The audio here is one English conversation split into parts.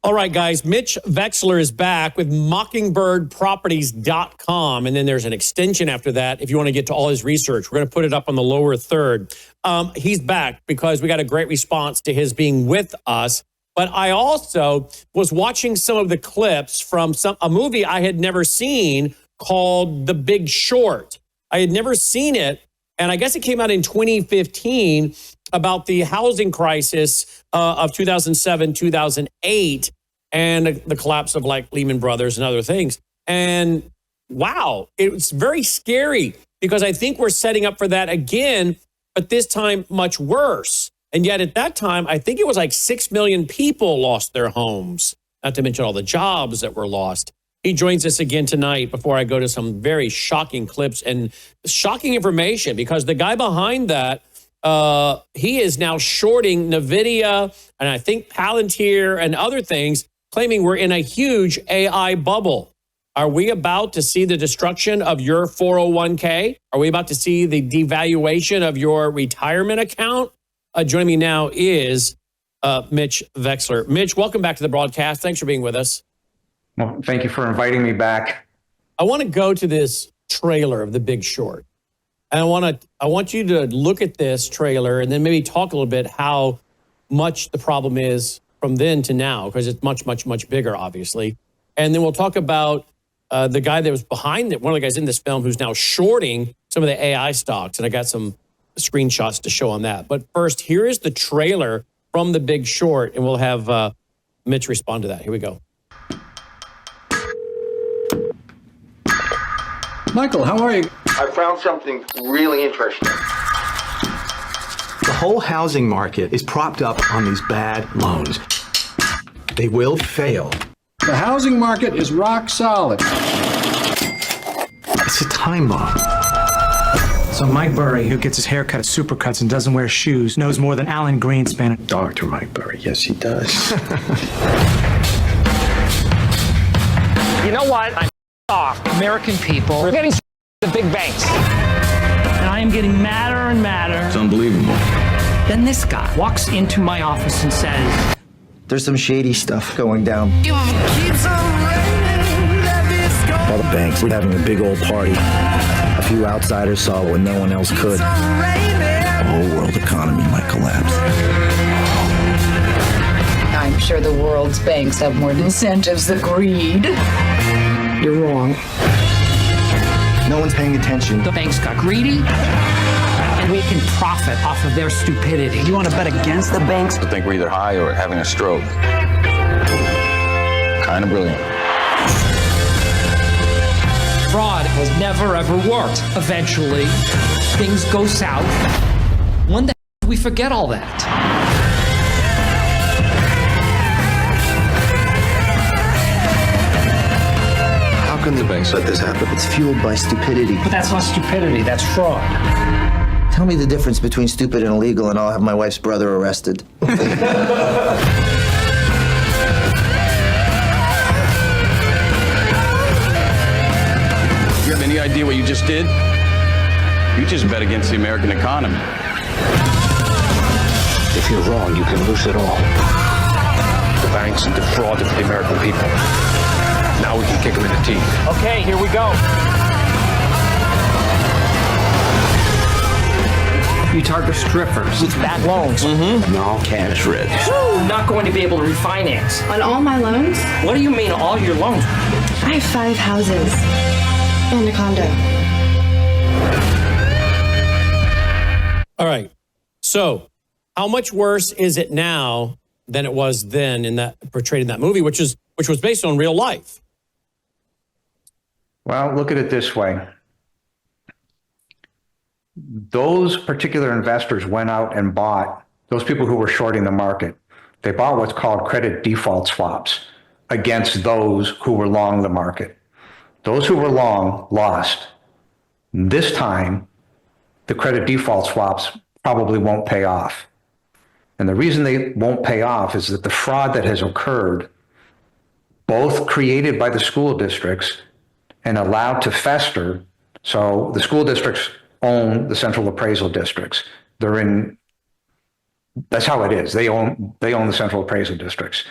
All right, guys, Mitch Vexler is back with mockingbirdproperties.com. And then there's an extension after that if you want to get to all his research. We're going to put it up on the lower third. He's back because we got a great response to his being with us. But I also was watching some of the clips from a movie I had never seen called The Big Short. I had never seen it. And I guess it came out in 2015 about the housing crisis of 2007, 2008, and the collapse of like Lehman Brothers and other things. And wow, it was very scary because I think we're setting up for that again, but this time much worse. And yet at that time, I think it was like 6 million people lost their homes, not to mention all the jobs that were lost. He joins us again tonight before I go to some very shocking clips and shocking information, because the guy behind that, he is now shorting NVIDIA and I think Palantir and other things, claiming we're in a huge AI bubble. Are we about to see the destruction of your 401k? Are we about to see the devaluation of your retirement account? Joining me now is Mitch Vexler. Mitch, welcome back to the broadcast. Thanks for being with us. Well, thank you for inviting me back. I want to go to this trailer of The Big Short. And I want you to look at this trailer and then maybe talk a little bit how much the problem is from then to now, because it's much, much, much bigger, obviously. And then we'll talk about the guy that was behind it, one of the guys in this film who's now shorting some of the AI stocks. And I got some screenshots to show on that. But first, here is the trailer from The Big Short, and we'll have Mitch respond to that. Here we go. Michael, how are you? I found something really interesting. The whole housing market is propped up on these bad loans. They will fail. The housing market is rock solid. It's a time bomb. So Mike Burry, who gets his hair cut at Supercuts and doesn't wear shoes, knows more than Alan Greenspan. Dr. Mike Burry, yes, he does. You know what? I'm off. American people are getting the big banks. And I am getting madder and madder. It's unbelievable. Then this guy walks into my office and says, there's some shady stuff going down. All the banks were having a big old party. A few outsiders saw what no one else could. The whole world economy might collapse. I'm sure the world's banks have more incentives than greed. you're wrong. No one's paying attention. The banks got greedy, and we can profit off of their stupidity. You want to bet against the banks? I think we're either high or having a stroke. Kind of brilliant. Fraud has never ever worked. Eventually, things go south. When the hell do we forget all that? How can the banks let this happen? It's fueled by stupidity. But that's not stupidity, that's fraud. Tell me the difference between stupid and illegal, and I'll have my wife's brother arrested. You have any idea what you just did? You just bet against the American economy. If you're wrong, you can lose it all. The banks defrauded the American people. Now we can kick them in the teeth. Okay, here we go. You target strippers with bad loans. No cash rich. Not going to be able to refinance. On all my loans? What do you mean, all your loans? I have 5 houses and a condo. All right. So, how much worse is it now than it was then in that portrayed in that movie, which was based on real life? Well, look at it this way. Those particular investors went out and bought, those people who were shorting the market, they bought what's called credit default swaps against those who were long the market. Those who were long lost. This time, the credit default swaps probably won't pay off. And the reason they won't pay off is that the fraud that has occurred, both created by the school districts and allowed to fester. So the school districts own the central appraisal districts. That's how it is. They own the central appraisal districts.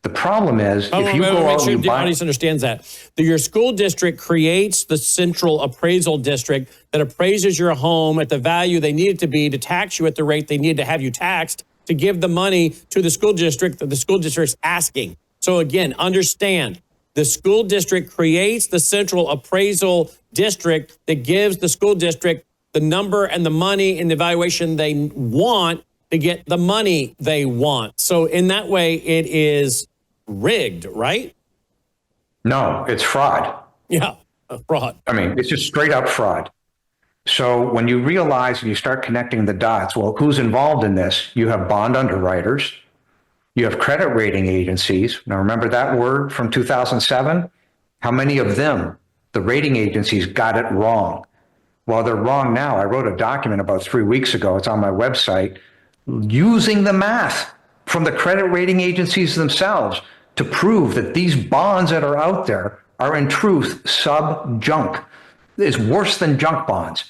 The problem is, Oh, if you go make out sure and the you buy, audience understands that. Your school district creates the central appraisal district that appraises your home at the value they need it to be to tax you at the rate they need to have you taxed to give the money to the school district that the school district's asking. So again, understand, the school district creates the central appraisal district that gives the school district the number and the money and the valuation they want to get the money they want. So in that way, it is rigged, right? no, it's fraud. Yeah, fraud. I mean, it's just straight up fraud. So when you realize and you start connecting the dots, well, who's involved in this? You have bond underwriters, you have credit rating agencies. Now, remember that word from 2007? How many of them, the rating agencies, got it wrong? Well, they're wrong now. I wrote a document about 3 weeks ago. It's on my website, using the math from the credit rating agencies themselves to prove that these bonds that are out there are in truth sub-junk. It's worse than junk bonds.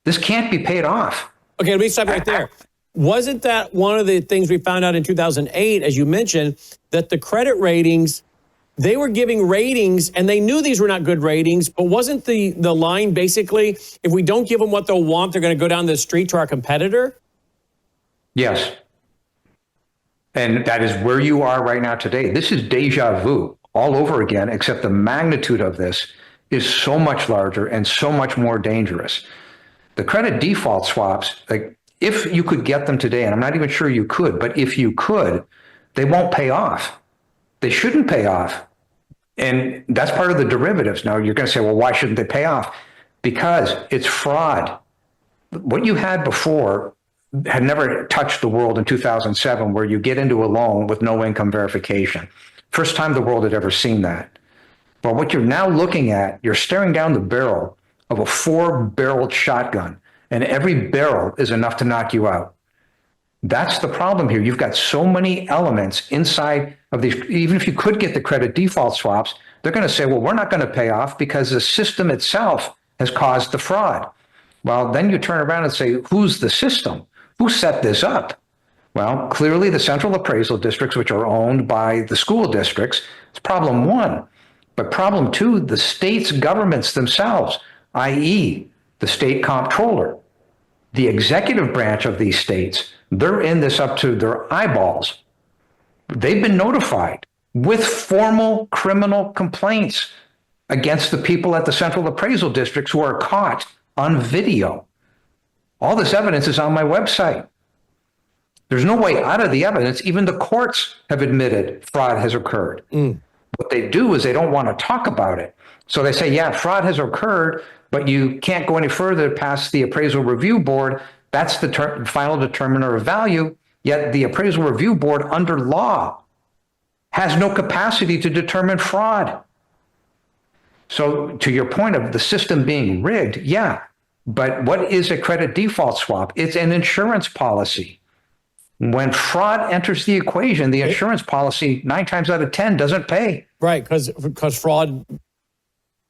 This can't be paid off. Okay, let me stop right there. Wasn't that one of the things we found out in 2008, as you mentioned, that the credit ratings, they were giving ratings and they knew these were not good ratings, but wasn't the line basically, if we don't give them what they'll want, they're going to go down the street to our competitor? Yes. And that is where you are right now today. This is deja vu all over again, except the magnitude of this is so much larger and so much more dangerous. The credit default swaps, like if you could get them today, and I'm not even sure you could, but if you could, they won't pay off. They shouldn't pay off. And that's part of the derivatives. Now you're going to say, well, why shouldn't they pay off? Because it's fraud. What you had before had never touched the world in 2007, where you get into a loan with no income verification. First time the world had ever seen that. Well, what you're now looking at, you're staring down the barrel of a 4-barreled shotgun, and every barrel is enough to knock you out. That's the problem here. You've got so many elements inside of these. Even if you could get the credit default swaps, they're going to say, well, we're not going to pay off because the system itself has caused the fraud. Well, then you turn around and say, who's the system? Who set this up? Well, clearly the central appraisal districts, which are owned by the school districts, is problem one. But problem two, the states' governments themselves, i.e. the state comptroller, the executive branch of these states, they're in this up to their eyeballs. They've been notified with formal criminal complaints against the people at the central appraisal districts who are caught on video. All this evidence is on my website. There's no way out of the evidence. Even the courts have admitted fraud has occurred. What they do is they don't want to talk about it. So they say, yeah, fraud has occurred, but you can't go any further past the appraisal review board. That's the final determiner of value. Yet the appraisal review board under law has no capacity to determine fraud. So to your point of the system being rigged, yeah. But what is a credit default swap? It's an insurance policy. When fraud enters the equation, the insurance policy 9 times out of 10 doesn't pay. Right, because fraud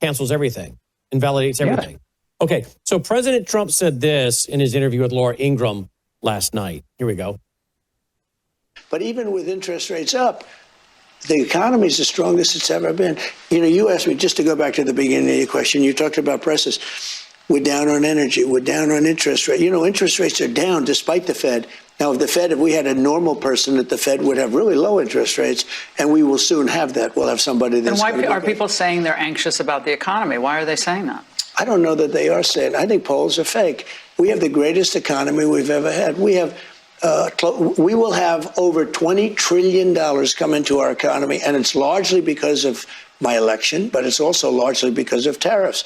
cancels everything, invalidates everything. Yeah. Okay, so President Trump said this in his interview with Laura Ingraham last night. Here we go. But even with interest rates up, the economy is the strongest it's ever been. You know, you asked me, just to go back to the beginning of your question, you talked about prices. We're down on energy. We're down on interest rate. You know, interest rates are down despite the Fed. Now, if we had a normal person at the Fed would have really low interest rates, and we will soon have that. We'll have somebody that's... And why are people saying they're anxious about the economy? Why are they saying that? I don't know that they are saying. I think polls are fake. We have the greatest economy we've ever had. We will have over $20 trillion come into our economy, and it's largely because of my election, but it's also largely because of tariffs.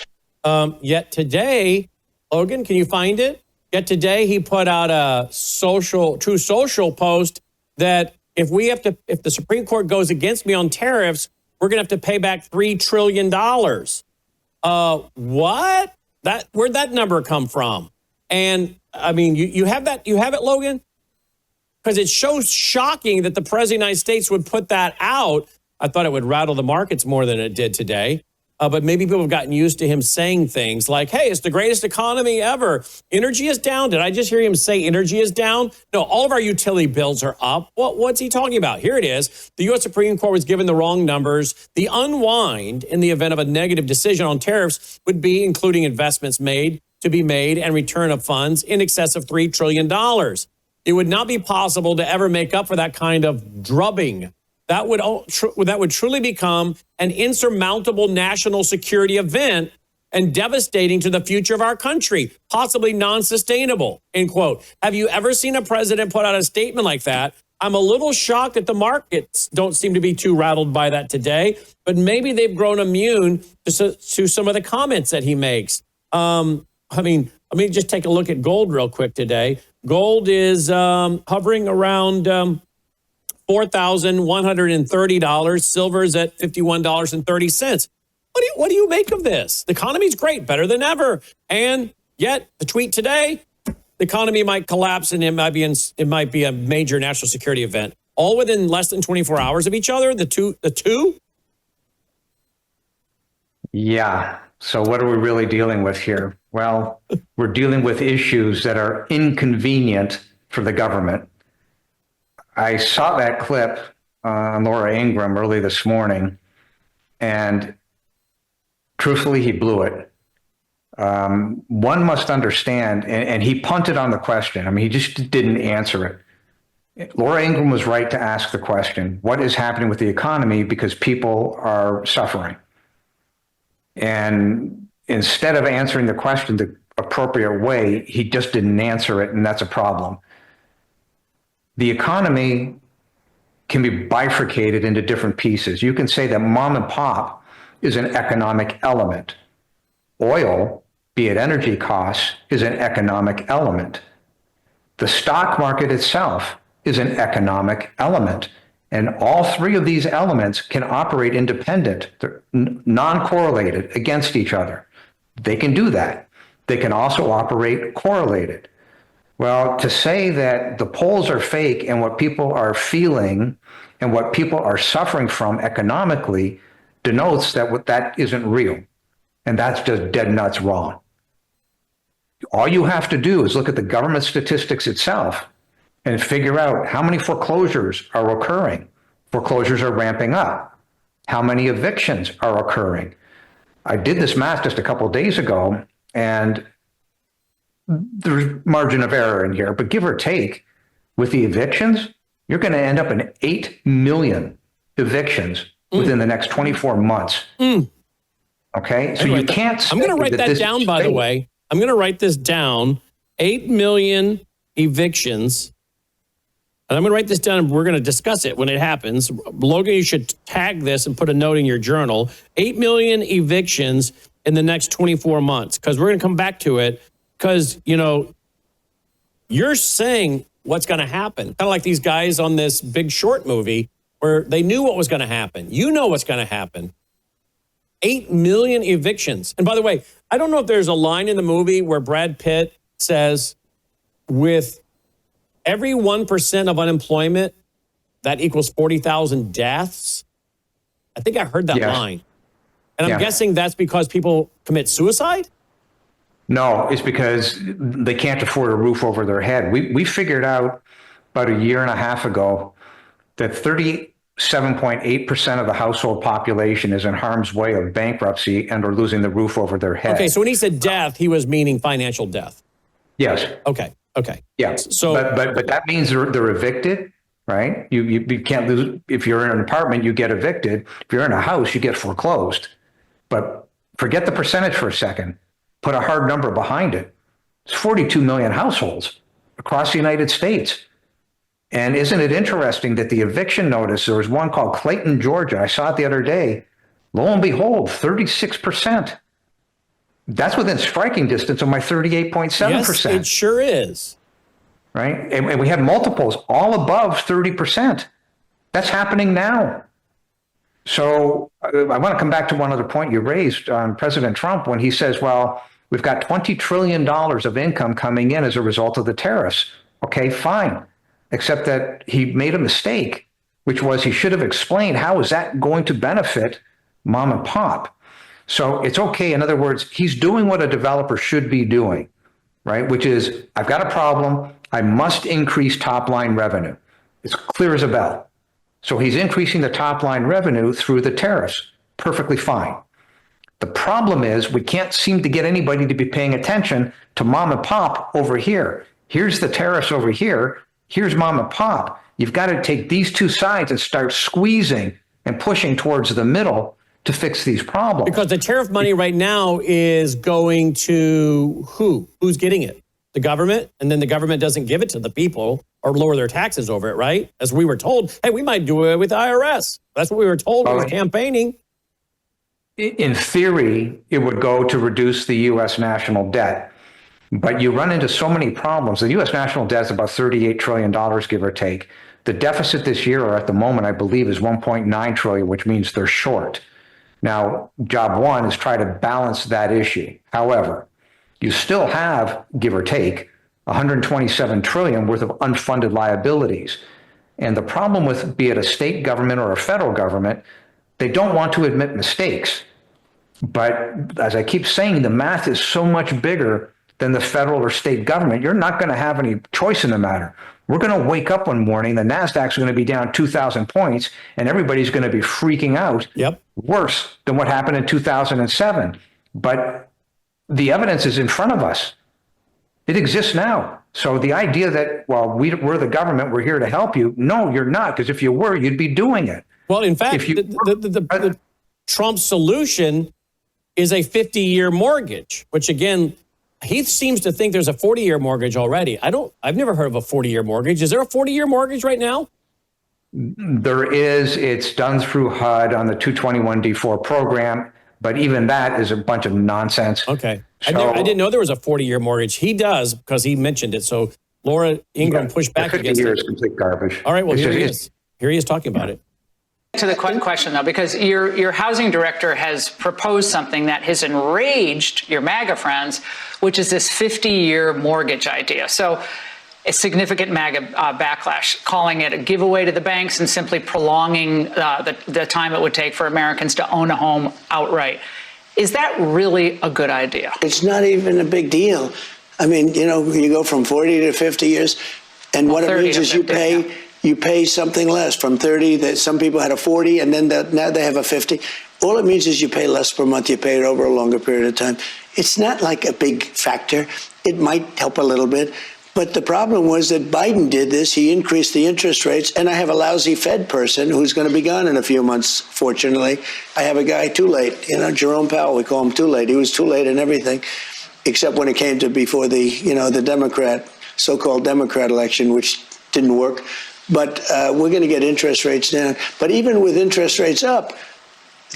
Yet today, Logan, can you find it? Yet today he put out a True Social post that if the Supreme Court goes against me on tariffs, we're going to have to pay back $3 trillion. What? Where'd that number come from? And I mean, you have it, Logan? Because it's so shocking that the President of the United States would put that out. I thought it would rattle the markets more than it did today. But maybe people have gotten used to him saying things like, hey, it's the greatest economy ever. Energy is down. Did I just hear him say energy is down? No, all of our utility bills are up. What's he talking about? Here it is. The U.S. Supreme Court was given the wrong numbers. The unwind in the event of a negative decision on tariffs would be including investments to be made and return of funds in excess of $3 trillion. It would not be possible to ever make up for that kind of drubbing. That would truly become an insurmountable national security event and devastating to the future of our country, possibly non-sustainable, end quote. Have you ever seen a president put out a statement like that? I'm a little shocked that the markets don't seem to be too rattled by that today, but maybe they've grown immune to some of the comments that he makes. Let me just take a look at gold real quick today. Gold is hovering around $4,130. Silver's at $51.30. What do you make of this? The economy's great, better than ever. And yet, the tweet today, the economy might collapse and it might be a major national security event. All within less than 24 hours of each other, the two? Yeah. So what are we really dealing with here? Well, we're dealing with issues that are inconvenient for the government. I saw that clip on Laura Ingraham early this morning, and truthfully, he blew it. One must understand, and he punted on the question. I mean, he just didn't answer it. Laura Ingraham was right to ask the question, what is happening with the economy because people are suffering? And instead of answering the question the appropriate way, he just didn't answer it, and that's a problem. The economy can be bifurcated into different pieces. You can say that mom and pop is an economic element. Oil, be it energy costs, is an economic element. The stock market itself is an economic element. And all three of these elements can operate independent. They're non-correlated against each other. They can do that. They can also operate correlated. Well, to say that the polls are fake and what people are feeling and what people are suffering from economically denotes that that isn't real. And that's just dead nuts wrong. All you have to do is look at the government statistics itself and figure out how many foreclosures are occurring. Foreclosures are ramping up. How many evictions are occurring? I did this math just a couple of days ago, and there's margin of error in here, but give or take, with the evictions, you're going to end up in 8 million evictions within the next 24 months. Okay? So you can't say I'm going to write that down, by the way. I'm going to write this down. 8 million evictions. And I'm going to write this down, and we're going to discuss it when it happens. Logan, you should tag this and put a note in your journal. 8 million evictions in the next 24 months, because we're going to come back to it. Because, you're saying what's going to happen. Kind of like these guys on this Big Short movie where they knew what was going to happen. You know what's going to happen. 8 million evictions. And by the way, I don't know if there's a line in the movie where Brad Pitt says, with every 1% of unemployment, that equals 40,000 deaths. I think I heard that line. And I'm guessing that's because people commit suicide? No, it's because they can't afford a roof over their head. We figured out about a year and a half ago that 37.8% of the household population is in harm's way of bankruptcy and or losing the roof over their head. Okay, so when he said death, he was meaning financial death. Yes. Okay. Yeah. So, but that means they're evicted, right? You can't lose. If you're in an apartment, you get evicted. If you're in a house, you get foreclosed. But forget the percentage for a second. Put a hard number behind it. It's 42 million households across the United States. And isn't it interesting that the eviction notice, there was one called Clayton, Georgia. I saw it the other day. Lo and behold, 36%. That's within striking distance of my 38.7%. Yes, it sure is. Right? And we have multiples all above 30%. That's happening now. So I want to come back to one other point you raised on President Trump when he says, well, we've got $20 trillion of income coming in as a result of the tariffs. Okay, fine. Except that he made a mistake, which was he should have explained how is that going to benefit mom and pop. So it's okay. In other words, he's doing what a developer should be doing, right? Which is, I've got a problem. I must increase top line revenue. It's clear as a bell. So he's increasing the top line revenue through the tariffs. Perfectly fine. The problem is we can't seem to get anybody to be paying attention to mom and pop over here. Here's the tariffs over here. Here's mom and pop. You've got to take these two sides and start squeezing and pushing towards the middle to fix these problems. Because the tariff money right now is going to who? Who's getting it? The government? And then the government doesn't give it to the people or lower their taxes over it, right? As we were told, hey, we might do it with the IRS. That's what we were told when we were campaigning. In theory, it would go to reduce the U.S. national debt. But you run into so many problems. The U.S. national debt is about $38 trillion, give or take. The deficit this year, or at the moment, I believe, is $1.9 trillion, which means they're short. Now, job one is try to balance that issue. However, you still have, give or take, $127 trillion worth of unfunded liabilities. And the problem with, be it a state government or a federal government, they don't want to admit mistakes. But as I keep saying, the math is so much bigger than the federal or state government. You're not going to have any choice in the matter. We're going to wake up one morning, the NASDAQ's going to be down 2,000 points, and everybody's going to be freaking out. Yep. Worse than what happened in 2007. But the evidence is in front of us. It exists now. So the idea that, well, we're the government, we're here to help you. No, you're not, because if you were, you'd be doing it. Well, in fact, the Trump solution is a 50-year mortgage, which again, he seems to think there's a 40-year mortgage already. I've never heard of a 40-year mortgage. Is there a 40-year mortgage right now? There is. It's done through HUD on the 221D4 program, but even that is a bunch of nonsense. Okay. I didn't know there was a 40-year mortgage. He does, because he mentioned it. So Laura Ingraham pushed back against it. 50 years complete garbage. All right, well, here he is. Here he is talking about it. To the question, though, because your housing director has proposed something that has enraged your MAGA friends, which is this 50-year mortgage idea. So a significant MAGA backlash, calling it a giveaway to the banks and simply prolonging the time it would take for Americans to own a home outright. Is that really a good idea? It's not even a big deal. I mean, you know, you go from 40 to 50 years, and what it means is you pay something less from 30, that some people had a 40 and then now they have a 50. All it means is you pay less per month. You pay it over a longer period of time. It's not like a big factor. It might help a little bit. But the problem was that Biden did this. He increased the interest rates. And I have a lousy Fed person who's going to be gone in a few months, fortunately. I have a guy too late, you know, Jerome Powell, we call him too late. He was too late in everything, except when it came to before the, you know, the so-called Democrat election, which didn't work. But we're going to get interest rates down. But even with interest rates up,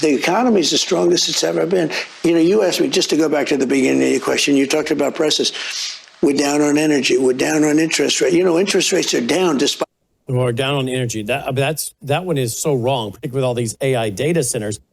the economy is the strongest it's ever been. You know, you asked me, just to go back to the beginning of your question, you talked about prices. We're down on energy. We're down on interest rate. You know, interest rates are down despite. We're down on energy. That one is so wrong, particularly with all these AI data centers.